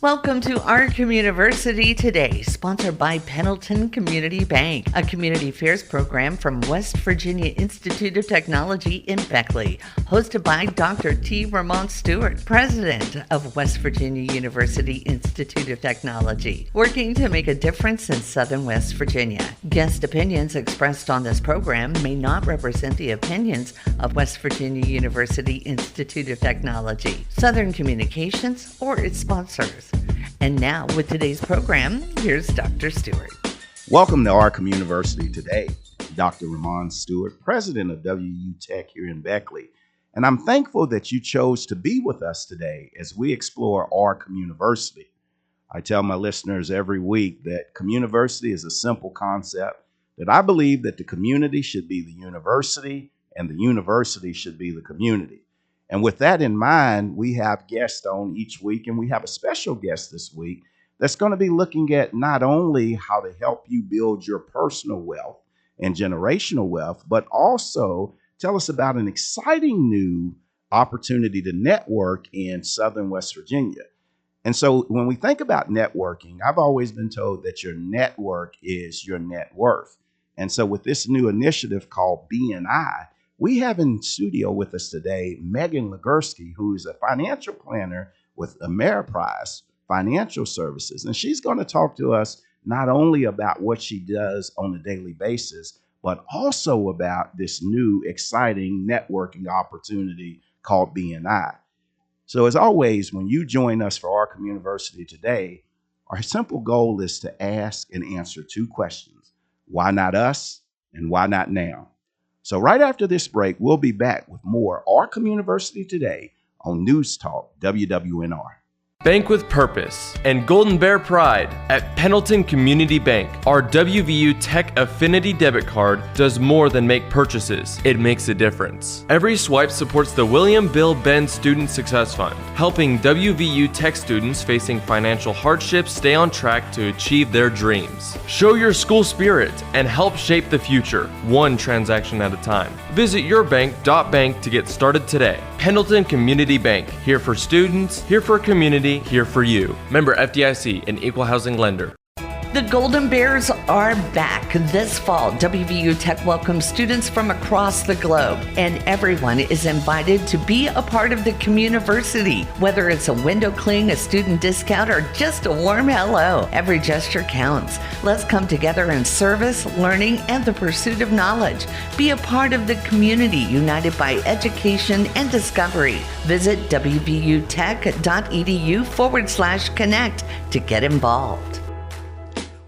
Welcome to our Communiversity today, sponsored by Pendleton Community Bank, a community affairs program from West Virginia Institute of Technology in Beckley, hosted by Dr. T. Ramon Stewart, president of West Virginia University Institute of Technology, working to make a difference in Southern West Virginia. Guest opinions expressed on this program may not represent the opinions of West Virginia University Institute of Technology, Southern Communications, or its sponsors. And now, with today's program, here's Dr. Stewart. Welcome to our Communiversity today. Dr. Ramon Stewart, president of WU Tech here in Beckley. And I'm thankful that you chose to be with us today as we explore our Communiversity. I tell my listeners every week that Communiversity is a simple concept, that I believe that the community should be the university and the university should be the community. And with that in mind, we have guests on each week, and we have a special guest this week that's going to be looking at not only how to help you build your personal wealth and generational wealth, but also tell us about an exciting new opportunity to network in Southern West Virginia. And so when we think about networking, I've always been told that your network is your net worth. And so with this new initiative called BNI, we have in studio with us today Megan Legursky, who is a financial planner with Ameriprise Financial Services. And she's going to talk to us not only about what she does on a daily basis, but also about this new exciting networking opportunity called BNI. So as always, when you join us for our Communiversity today, our simple goal is to ask and answer two questions. Why not us? And why not now? So right after this break, we'll be back with more Our Communiversity Today on News Talk WWNR. Bank with Purpose and Golden Bear Pride at Pendleton Community Bank. Our WVU Tech Affinity debit card does more than make purchases. It makes a difference. Every swipe supports the William Bill Benn Student Success Fund, helping WVU Tech students facing financial hardships stay on track to achieve their dreams. Show your school spirit and help shape the future, one transaction at a time. Visit yourbank.bank to get started today. Pendleton Community Bank, here for students, here for community, here for you. Member FDIC, an equal housing lender. The Golden Bears are back this fall. WVU Tech welcomes students from across the globe, and everyone is invited to be a part of the Communiversity. Whether it's a window cling, a student discount, or just a warm hello, every gesture counts. Let's come together in service, learning, and the pursuit of knowledge. Be a part of the community united by education and discovery. Visit wvutech.edu/connect to get involved.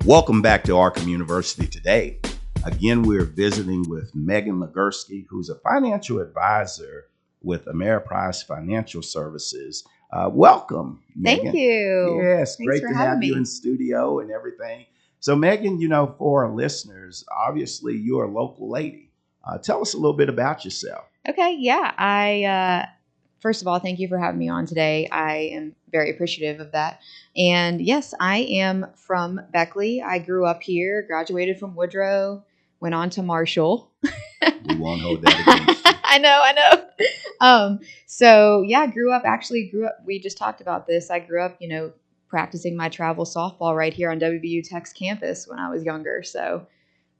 Welcome back to our Communiversity today. Again, we're visiting with Megan Legursky, who's a financial advisor with Ameriprise Financial Services. Welcome, Megan. Thank you. Yes, Thanks great for to having have me. you in studio and everything. So, Megan, for our listeners, obviously you're a local lady. Tell us a little bit about yourself. Okay, yeah. First of all, thank you for having me on today. I am very appreciative of that. And yes, I am from Beckley. I grew up here, graduated from Woodrow, went on to Marshall. We won't hold that against you. I know. So yeah, grew up, we just talked about this. I grew up, practicing my travel softball right here on WVU Tech's campus when I was younger. So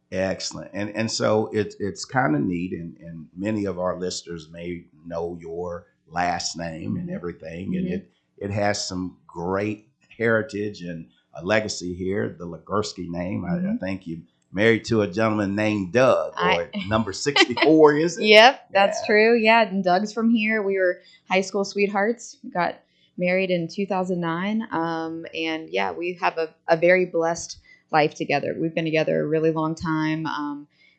excellent. And so it's kind of neat, and many of our listeners may know your last name and everything, and it has some great heritage and a legacy here. The Legursky name, I think you married to a gentleman named Doug, or number 64, is it? Yep, that's true. Yeah, and Doug's from here. We were high school sweethearts. We got married in 2009, and yeah, we have a very blessed life together. We've been together a really long time.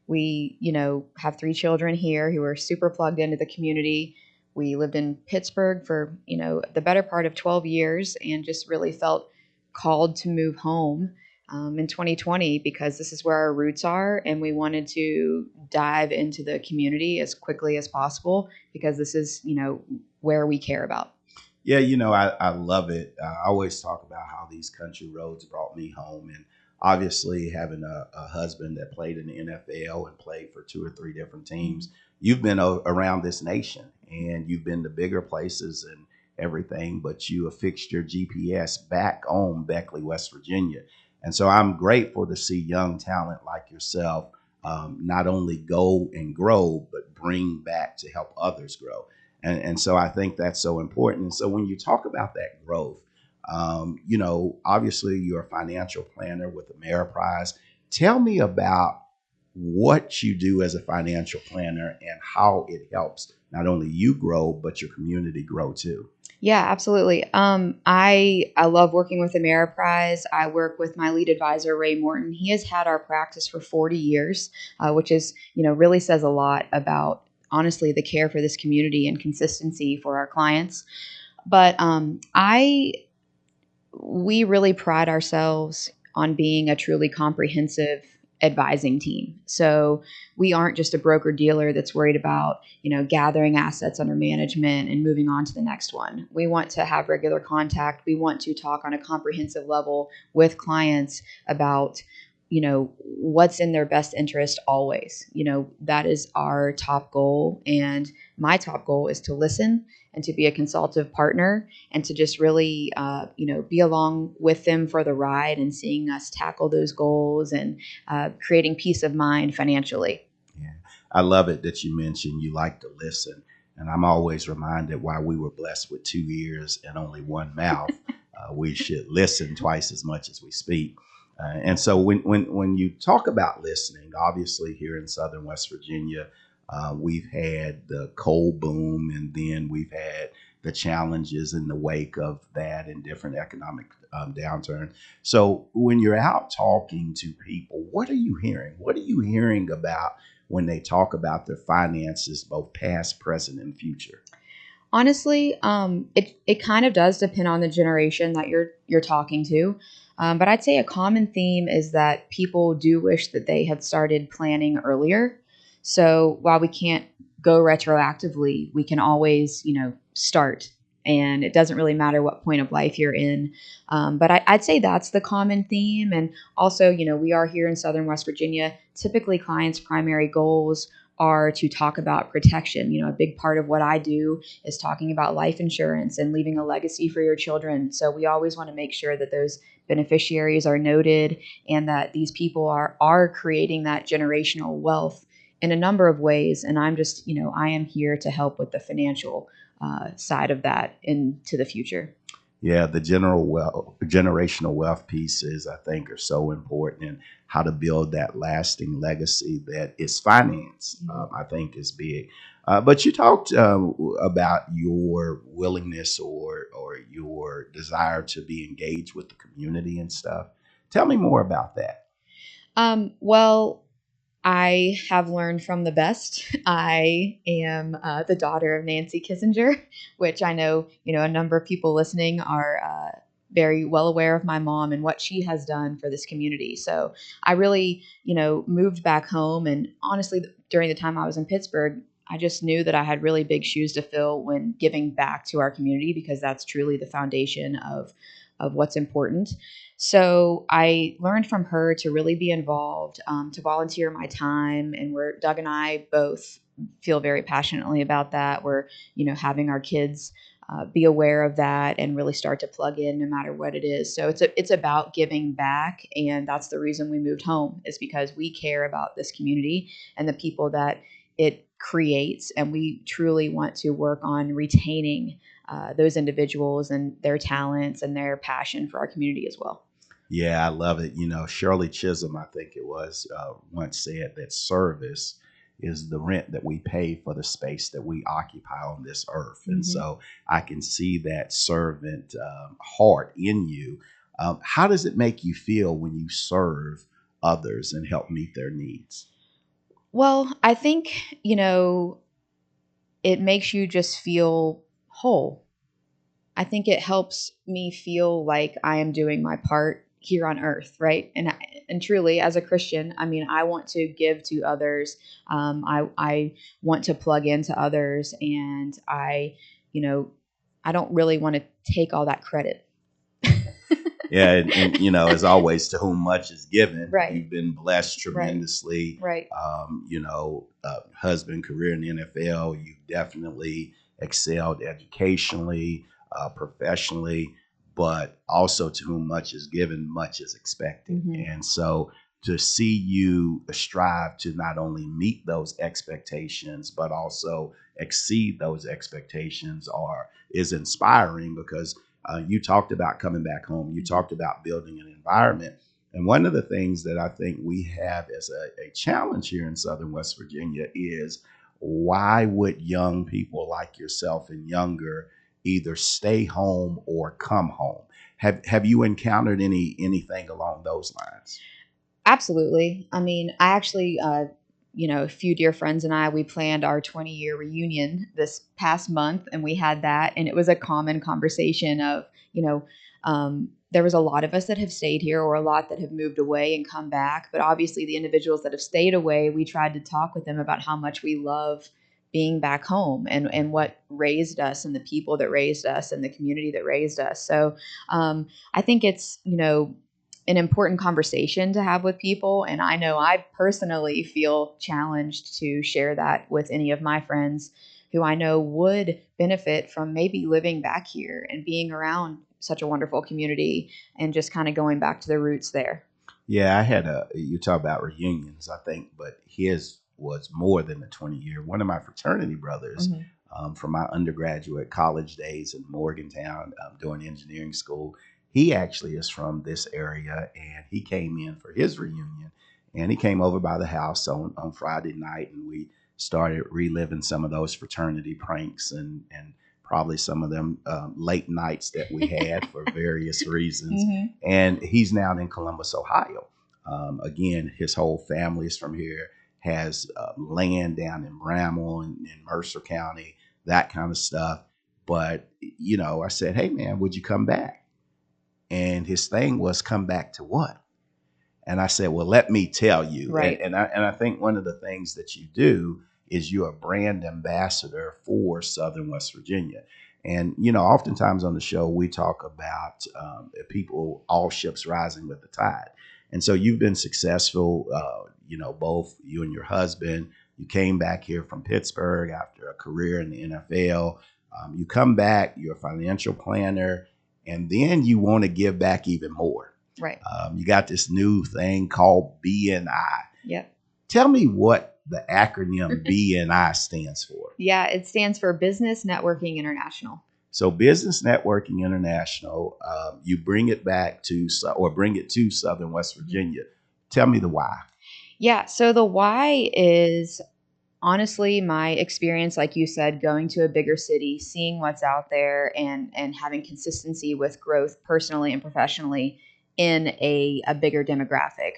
We, have 3 children here who are super plugged into the community. We lived in Pittsburgh for, the better part of 12 years and just really felt called to move home in 2020 because this is where our roots are, and we wanted to dive into the community as quickly as possible because this is, where we care about. Yeah, I love it. I always talk about how these country roads brought me home, and obviously having a husband that played in the NFL and played for 2 or 3 different teams. You've been around this nation, and you've been to bigger places everything, but you affixed your GPS back on Beckley, West Virginia. And so I'm grateful to see young talent like yourself not only go and grow, but bring back to help others grow. And so I think that's so important. And so when you talk about that growth, obviously you're a financial planner with Ameriprise. Tell me about what you do as a financial planner and how it helps not only you grow, but your community grow too. Yeah, absolutely. I love working with Ameriprise. I work with my lead advisor, Ray Morton. He has had our practice for 40 years, which is, really says a lot about, honestly, the care for this community and consistency for our clients. But we really pride ourselves on being a truly comprehensive advising team. So we aren't just a broker dealer that's worried about, gathering assets under management and moving on to the next one. We want to have regular contact. We want to talk on a comprehensive level with clients about, what's in their best interest always. That is our top goal. And my top goal is to listen and to be a consultative partner and to just really, be along with them for the ride and seeing us tackle those goals and creating peace of mind financially. Yeah, I love it that you mentioned you like to listen. And I'm always reminded why we were blessed with 2 ears and only one mouth. We should listen twice as much as we speak. And so when you talk about listening, obviously here in Southern West Virginia, we've had the coal boom, and then we've had the challenges in the wake of that and different economic downturn. So when you're out talking to people, what are you hearing? What are you hearing about when they talk about their finances, both past, present, and future? Honestly, it kind of does depend on the generation that you're talking to. But I'd say a common theme is that people do wish that they had started planning earlier. So while we can't go retroactively, we can always, start. And it doesn't really matter what point of life you're in. But I'd say that's the common theme. And also, we are here in Southern West Virginia. Typically, clients' primary goals are to talk about protection. A big part of what I do is talking about life insurance and leaving a legacy for your children. So we always want to make sure that those beneficiaries are noted and that these people are creating that generational wealth in a number of ways. And I'm just, I am here to help with the financial side of that into the future. Yeah, the generational wealth pieces, I think, are so important, and how to build that lasting legacy that is financed, I think, is big. But you talked about your willingness or your desire to be engaged with the community and stuff. Tell me more about that. Well, I have learned from the best. I am the daughter of Nancy Kissinger, which I know, a number of people listening are very well aware of my mom and what she has done for this community. So I really, moved back home. And honestly, during the time I was in Pittsburgh, I just knew that I had really big shoes to fill when giving back to our community, because that's truly the foundation of what's important. So I learned from her to really be involved, to volunteer my time. And Doug and I both feel very passionately about that. We're, having our kids be aware of that and really start to plug in no matter what it is. So it's about giving back. And that's the reason we moved home, is because we care about this community and the people that it creates. And we truly want to work on retaining those individuals and their talents and their passion for our community as well. Yeah, I love it. Shirley Chisholm, I think it was, once said that service is the rent that we pay for the space that we occupy on this earth. Mm-hmm. And so I can see that servant heart in you. How does it make you feel when you serve others and help meet their needs? Well, I think, it makes you just feel whole. I think it helps me feel like I am doing my part here on earth, right? And truly, as a Christian, I want to give to others. I want to plug into others, and I don't really want to take all that credit. Yeah, and as always, to whom much is given, right. You've been blessed tremendously. Right. Husband, career in the NFL, you've definitely excelled educationally. professionally, but also to whom much is given, much is expected. Mm-hmm. And so to see you strive to not only meet those expectations, but also exceed those expectations is inspiring, because you talked about coming back home. You talked about building an environment. And one of the things that I think we have as a challenge here in Southern West Virginia is, why would young people like yourself and younger either stay home or come home? Have you encountered anything along those lines? Absolutely. I mean, I actually, a few dear friends and we planned our 20-year reunion this past month, and we had that, and it was a common conversation of, there was a lot of us that have stayed here, or a lot that have moved away and come back. But obviously the individuals that have stayed away, we tried to talk with them about how much we love being back home and what raised us, and the people that raised us, and the community that raised us. So I think it's, an important conversation to have with people. And I know I personally feel challenged to share that with any of my friends who I know would benefit from maybe living back here and being around such a wonderful community, and just kind of going back to the roots there. Yeah, you talk about reunions, I think, but his was more than a 20-year. One of my fraternity brothers from my undergraduate college days in Morgantown doing engineering school, he actually is from this area, and he came in for his reunion, and he came over by the house on Friday night, and we started reliving some of those fraternity pranks and probably some of them late nights that we had for various reasons. And he's now in Columbus, Ohio. Again, his whole family is from here, has land down in Bramwell and in Mercer County, that kind of stuff. But, I said, hey, man, would you come back? And his thing was, come back to what? And I said, well, let me tell you. Right. And I think one of the things that you do is you're a brand ambassador for Southern West Virginia. And, oftentimes on the show, we talk about people, all ships rising with the tide. And so you've been successful, both you and your husband. You came back here from Pittsburgh after a career in the NFL. You come back, you're a financial planner, and then you want to give back even more. Right. You got this new thing called BNI. Yep. Tell me what the acronym BNI stands for. Yeah, it stands for Business Networking International. So Business Networking International, you bring it back to Southern West Virginia. Tell me the why. Yeah, so the why is honestly my experience, like you said, going to a bigger city, seeing what's out there, and having consistency with growth personally and professionally in a bigger demographic.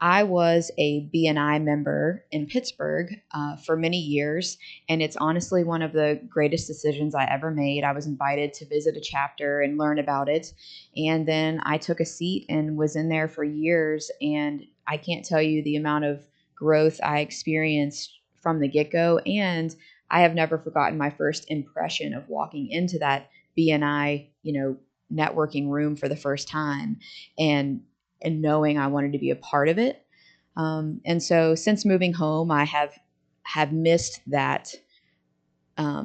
I was a BNI member in Pittsburgh for many years, and it's honestly one of the greatest decisions I ever made. I was invited to visit a chapter and learn about it, and then I took a seat and was in there for years, and I can't tell you the amount of growth I experienced from the get-go, and I have never forgotten my first impression of walking into that BNI, networking room for the first time, and knowing I wanted to be a part of it. And so since moving home, I have missed that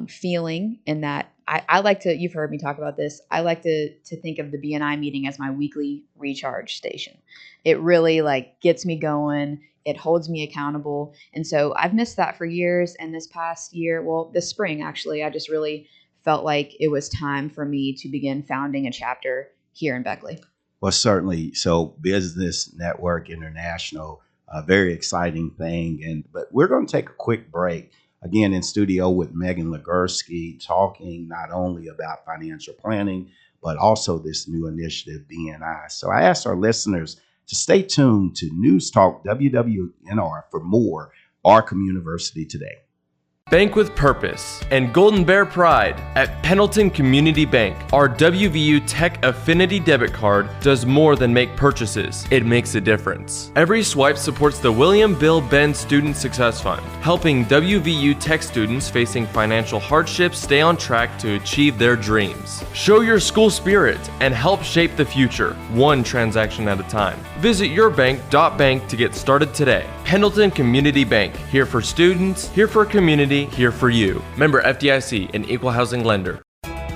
feeling, and that I like to, you've heard me talk about this, I like to think of the BNI meeting as my weekly recharge station. It really gets me going. It holds me accountable. And so I've missed that for years. And this past year, this spring, actually, I just really felt like it was time for me to begin founding a chapter here in Beckley. Well, certainly. So Business Network International, a very exciting thing. But we're going to take a quick break. Again, in studio with Megan Legursky, talking not only about financial planning, but also this new initiative, BNI. So I asked our listeners to stay tuned to News Talk WWNR for more Our Communiversity Today. Bank with purpose and Golden Bear pride. At Pendleton Community Bank, our WVU Tech Affinity debit card does more than make purchases. It makes a difference. Every swipe supports the William Bill Benn Student Success Fund, helping WVU Tech students facing financial hardships stay on track to achieve their dreams. Show your school spirit and help shape the future, one transaction at a time. Visit yourbank.bank to get started today. Pendleton Community Bank, here for students, here for community, here for you. Member FDIC, an equal housing lender.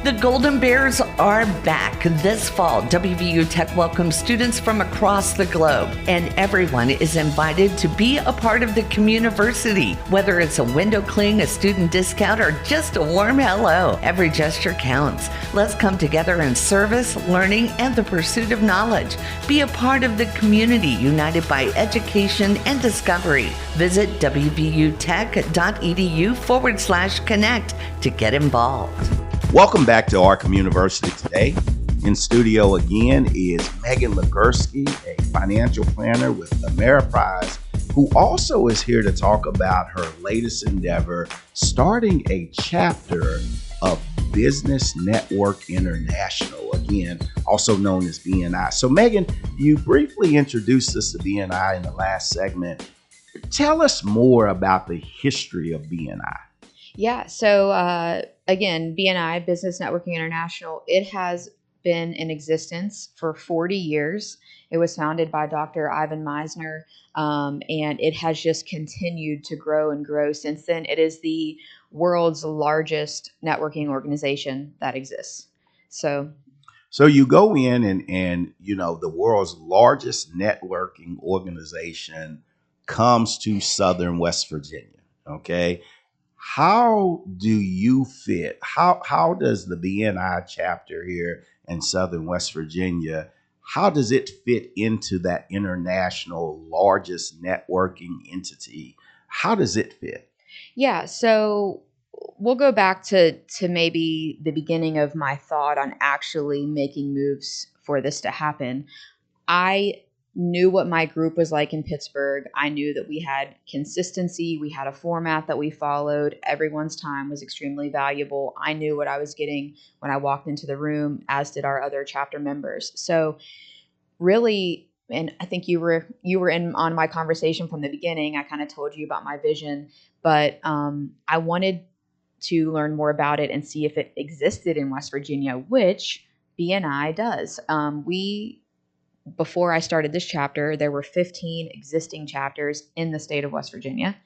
The Golden Bears are back. This fall, WVU Tech welcomes students from across the globe, and everyone is invited to be a part of the Communiversity. Whether it's a window cling, a student discount, or just a warm hello, every gesture counts. Let's come together in service, learning, and the pursuit of knowledge. Be a part of the community united by education and discovery. Visit wvutech.edu/connect to get involved. Welcome back to our Communiversity today. In studio again is Megan Legursky, a financial planner with Ameriprise, who also is here to talk about her latest endeavor, starting a chapter of Business Network International, again, also known as BNI. So Megan, you briefly introduced us to BNI in the last segment. Tell us more about the history of BNI. Yeah. So again, BNI, Business Networking International, it has been in existence for 40 years. It was founded by Dr. Ivan Meisner, and it has just continued to grow and grow since then. It is the world's largest networking organization that exists. So you go in and you know the world's largest networking organization comes to Southern West Virginia. Okay. How do you fit? How does the BNI chapter here in Southern West Virginia, how does it fit into that international largest networking entity? How does it fit? yeah, so we'll go back to maybe the beginning of my thought on actually making moves for this to happen. I knew what my group was like in Pittsburgh. I knew that we had consistency. We had a format that we followed. Everyone's time was extremely valuable. I knew what I was getting when I walked into the room, as did our other chapter members. So really, and I think you were in on my conversation from the beginning. I kind of told you about my vision, but I wanted to learn more about it and see if it existed in West Virginia, which BNI does. Before I started this chapter, there were 15 existing chapters in the state of West Virginia,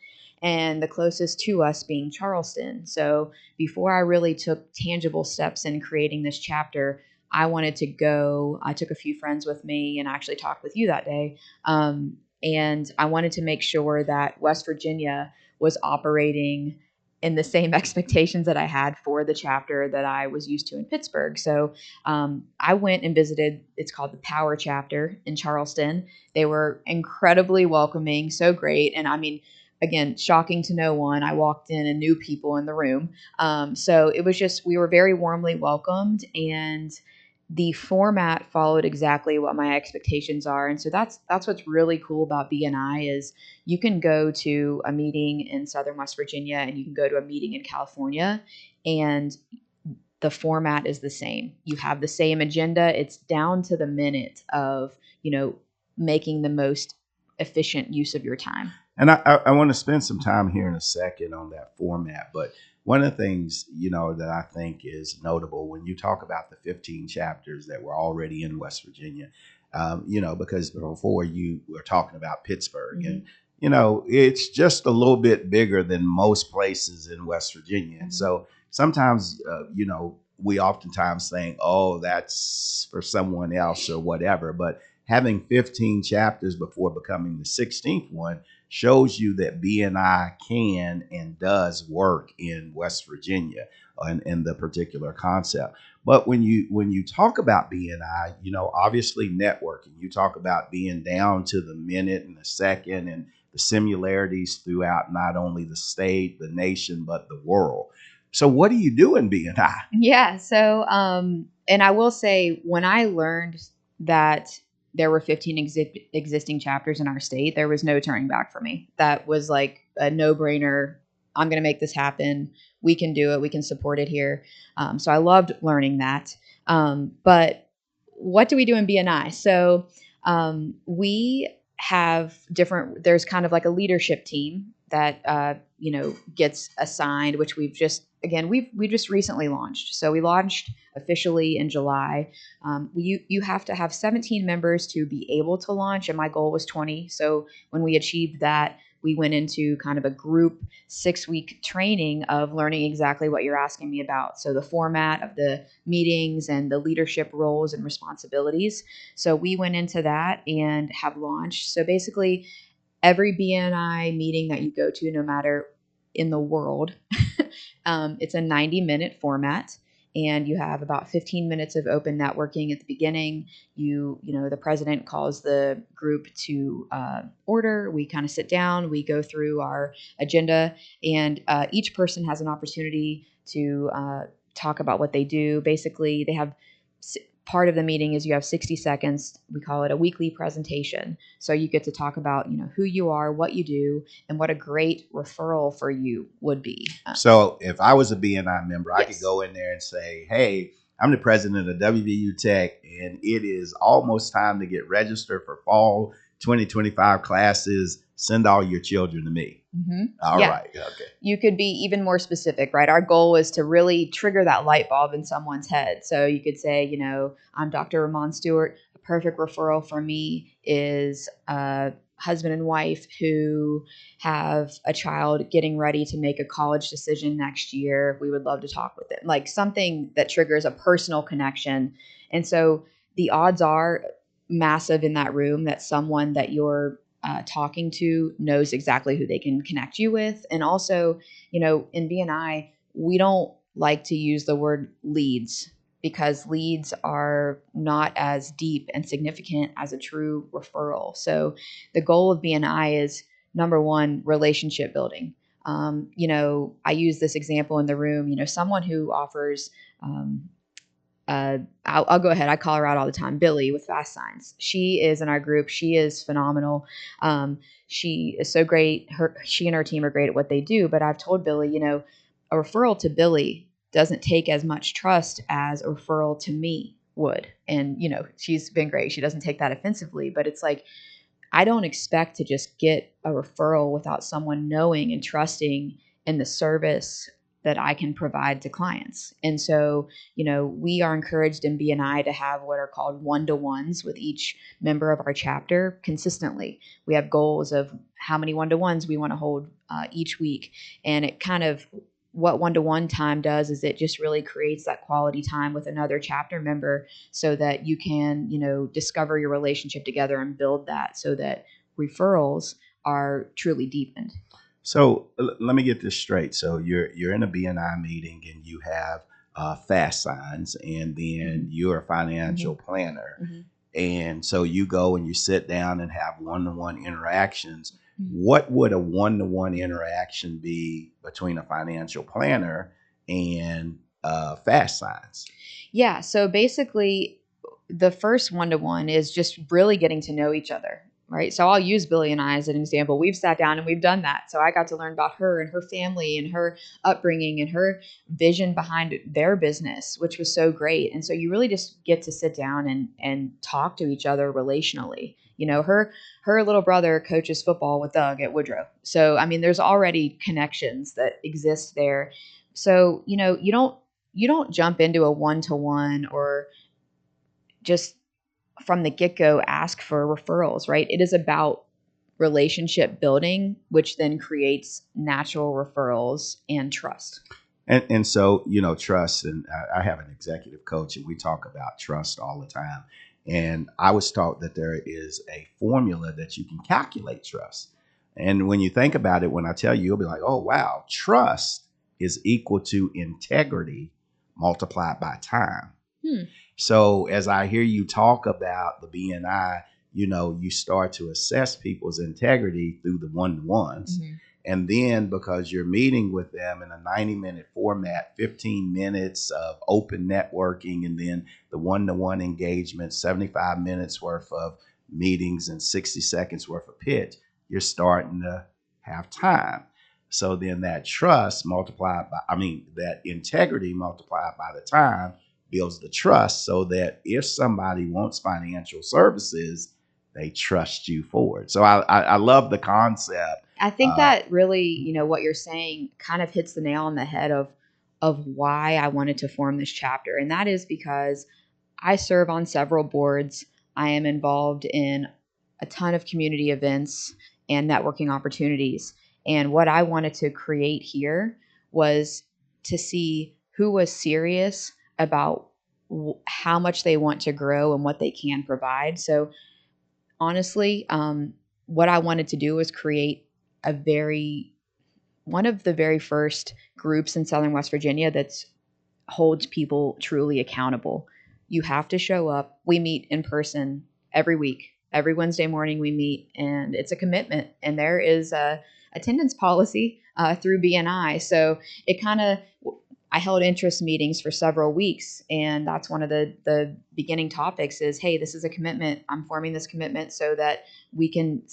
and the closest to us being Charleston. So before I really took tangible steps in creating this chapter, I wanted to go. I took a few friends with me and I actually talked with you that day. And I wanted to make sure that West Virginia was operating in the same expectations that I had for the chapter that I was used to in Pittsburgh. So I went and visited, it's called the Power Chapter in Charleston. They were incredibly welcoming, so great. And I mean, again, shocking to no one. I walked in and knew people in the room. So it was just, we were very warmly welcomed, and the format followed exactly what my expectations are. And so that's what's really cool about BNI is you can go to a meeting in Southern West Virginia and you can go to a meeting in California, and the format is the same. You have the same agenda. It's down to the minute of, making the most efficient use of your time. And I want to spend some time here in a second on that format. But one of the things, that I think is notable when you talk about the 15 chapters that were already in West Virginia, because before you were talking about Pittsburgh, mm-hmm. and, it's just a little bit bigger than most places in West Virginia. Mm-hmm. And so sometimes, we oftentimes think, oh, that's for someone else or whatever. But having 15 chapters before becoming the 16th one shows you that BNI can and does work in West Virginia and the particular concept. But when you talk about BNI, obviously networking, you talk about being down to the minute and the second and the similarities throughout not only the state, the nation, but the world. So what do you do in BNI? Yeah. So, and I will say, when I learned that there were 15 existing chapters in our state, there was no turning back for me. That was like a no-brainer. I'm going to make this happen. We can do it. We can support it here. So I loved learning that. But what do we do in BNI? So we have there's kind of like a leadership team that, gets assigned, which we just recently launched. So we launched officially in July. You have to have 17 members to be able to launch, and my goal was 20. So when we achieved that, we went into kind of a group 6-week training of learning exactly what you're asking me about. So the format of the meetings and the leadership roles and responsibilities. So we went into that and have launched. So basically, every BNI meeting that you go to, no matter in the world, it's a 90-minute format. And you have about 15 minutes of open networking at the beginning. The president calls the group to order. We kind of sit down, we go through our agenda, and each person has an opportunity to talk about what they do. Basically, they have part of the meeting is you have 60 seconds. We call it a weekly presentation. So you get to talk about, who you are, what you do, and what a great referral for you would be. So if I was a BNI member, I Yes. could go in there and say, hey, I'm the president of WVU Tech, and it is almost time to get registered for fall 2025 classes. Send all your children to me. Mm-hmm. All right. Okay. You could be even more specific, right? Our goal is to really trigger that light bulb in someone's head. So you could say, I'm Dr. Ramon Stewart. A perfect referral for me is a husband and wife who have a child getting ready to make a college decision next year. We would love to talk with them. Like something that triggers a personal connection. And so the odds are massive in that room that someone that you're talking to knows exactly who they can connect you with. And also, in BNI, we don't like to use the word leads because leads are not as deep and significant as a true referral. So the goal of BNI is, number one, relationship building. I use this example in the room, someone who offers, I'll go ahead. I call her out all the time. Billy with Fast Signs. She is in our group. She is phenomenal. She is so great. She and her team are great at what they do. But I've told Billy, a referral to Billy doesn't take as much trust as a referral to me would. And, she's been great. She doesn't take that offensively. But it's like, I don't expect to just get a referral without someone knowing and trusting in the service that I can provide to clients. And so, we are encouraged in BNI to have what are called one-to-ones with each member of our chapter consistently. We have goals of how many one-to-ones we want to hold each week. And it kind of, what one-to-one time does is it just really creates that quality time with another chapter member so that you can, discover your relationship together and build that so that referrals are truly deepened. So let me get this straight. So you're in a BNI meeting and you have Fast Signs, and then you're a financial planner. Mm-hmm. And so you go and you sit down and have one-to-one interactions. What would a one-to-one interaction be between a financial planner and Fast Signs? Yeah. So basically, the first one-to-one is just really getting to know each other. Right. So I'll use Billy and I as an example. We've sat down and we've done that. So I got to learn about her and her family and her upbringing and her vision behind their business, which was so great. And so you really just get to sit down and talk to each other relationally. Her little brother coaches football with Doug at Woodrow. So, there's already connections that exist there. So, you don't jump into a one-to-one or just from the get-go ask for referrals, right? It is about relationship building, which then creates natural referrals and trust. And so, trust, and I have an executive coach and we talk about trust all the time. And I was taught that there is a formula that you can calculate trust. And when you think about it, when I tell you, you'll be like, oh, wow, trust is equal to integrity multiplied by time. So as I hear you talk about the BNI, you start to assess people's integrity through the one-to-ones. Mm-hmm. And then because you're meeting with them in a 90-minute format, 15 minutes of open networking, and then the one-to-one engagement, 75 minutes worth of meetings and 60 seconds worth of pitch, you're starting to have time. So then that trust multiplied by, that integrity multiplied by the time builds the trust so that if somebody wants financial services, they trust you for it. So I love the concept. I think that really, what you're saying kind of hits the nail on the head of why I wanted to form this chapter. And that is because I serve on several boards. I am involved in a ton of community events. and networking opportunities. And what I wanted to create here was to see who was serious about how much they want to grow and what they can provide. So honestly, what I wanted to do was create one of the very first groups in Southern West Virginia that's holds people truly accountable. You have to show up. We meet in person every week. Every Wednesday morning we meet, and it's a commitment. And there is a attendance policy through BNI. So it kind of, I held interest meetings for several weeks, and that's one of the beginning topics is, hey, this is a commitment. I'm forming this commitment so that we can,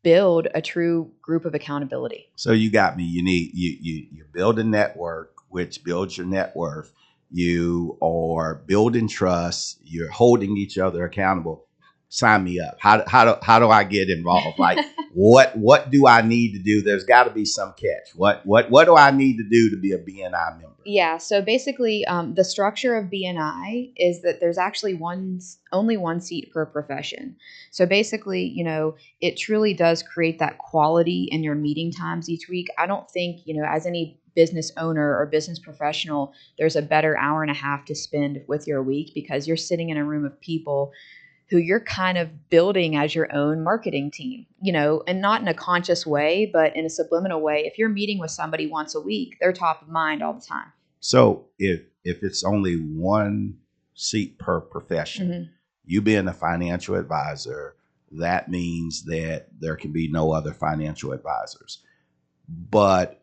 build a true group of accountability. So you got me. You build a network, which builds your net worth. You are building trust. You're holding each other accountable. Sign me up. How do I get involved? Like what do I need to do? There's got to be some catch. What do I need to do to be a BNI member? Yeah. So basically, the structure of BNI is that there's actually only one seat per profession. So basically, it truly does create that quality in your meeting times each week. I don't think, as any business owner or business professional, there's a better hour and a half to spend with your week because you're sitting in a room of people who you're kind of building as your own marketing team, and not in a conscious way, but in a subliminal way. If you're meeting with somebody once a week, they're top of mind all the time. So if it's only one seat per profession, Mm-hmm. you being a financial advisor, that means that there can be no other financial advisors. But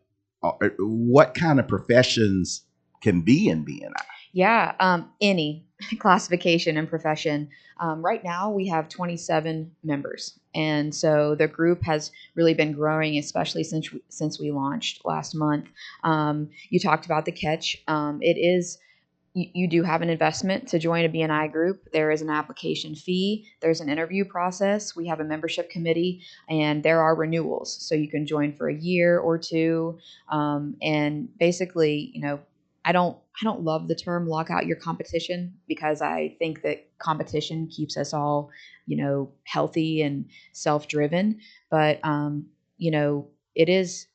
what kind of professions can be in BNI? Yeah, any classification and profession. Right now, we have 27 members, and so the group has really been growing, especially since we launched last month. You talked about the catch. It is you do have an investment to join a BNI group. There is an application fee. There's an interview process. We have a membership committee, and there are renewals, so you can join for a year or two. And basically, I don't love the term lock out your competition because I think that competition keeps us all, healthy and self-driven. But, it is,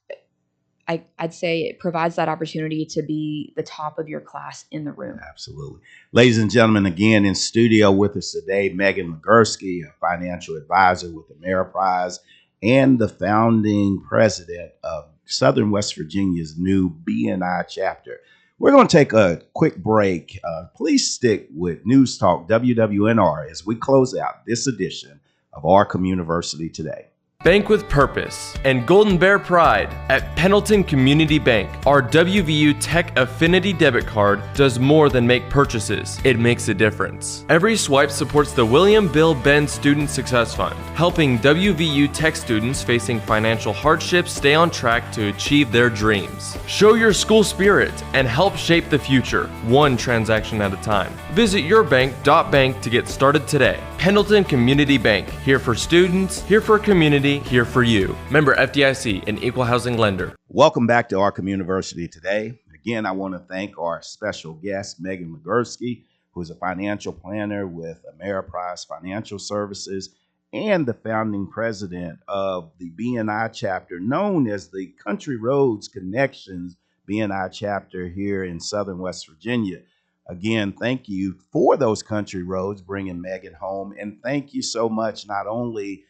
I'd say it provides that opportunity to be the top of your class in the room. Absolutely. Ladies and gentlemen, again in studio with us today, Megan Legursky, a financial advisor with Ameriprise and the founding president of Southern West Virginia's new BNI chapter. We're going to take a quick break. Please stick with News Talk WWNR as we close out this edition of our Communiversity today. Bank with purpose and Golden Bear pride. At Pendleton Community Bank, our WVU Tech Affinity debit card does more than make purchases. It makes a difference. Every swipe supports the William Bill Benn Student Success Fund, helping WVU Tech students facing financial hardships stay on track to achieve their dreams. Show your school spirit and help shape the future, one transaction at a time. Visit yourbank.bank to get started today. Pendleton Community Bank, here for students, here for community, here for you. Member FDIC, an equal housing lender. Welcome back to our Communiversity today. Again, I want to thank our special guest, Megan Legursky, who is a financial planner with Ameriprise Financial Services and the founding president of the BNI chapter, known as the Country Roads Connections BNI chapter here in Southern West Virginia. Again, thank you for those country roads, bringing Megan home. And thank you so much, not only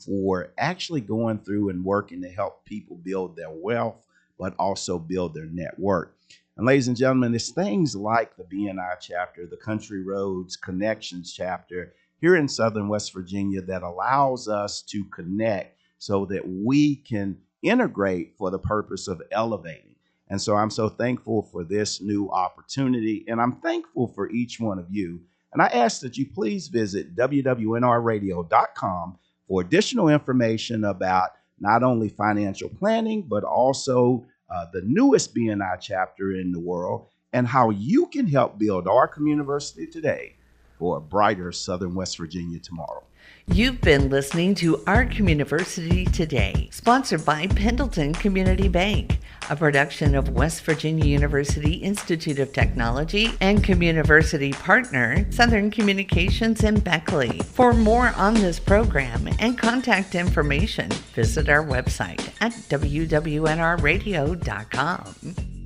for actually going through and working to help people build their wealth, but also build their network. And ladies and gentlemen, it's things like the BNI chapter, the Country Roads Connections chapter here in Southern West Virginia that allows us to connect so that we can integrate for the purpose of elevating. And so I'm so thankful for this new opportunity, and I'm thankful for each one of you. And I ask that you please visit wwnrradio.com for additional information about not only financial planning, but also the newest BNI chapter in the world and how you can help build our Communiversity today for a brighter Southern West Virginia tomorrow. You've been listening to Our Communiversity Today, sponsored by Pendleton Community Bank, a production of West Virginia University Institute of Technology and Communiversity partner, Southern Communications in Beckley. For more on this program and contact information, visit our website at wwnrradio.com.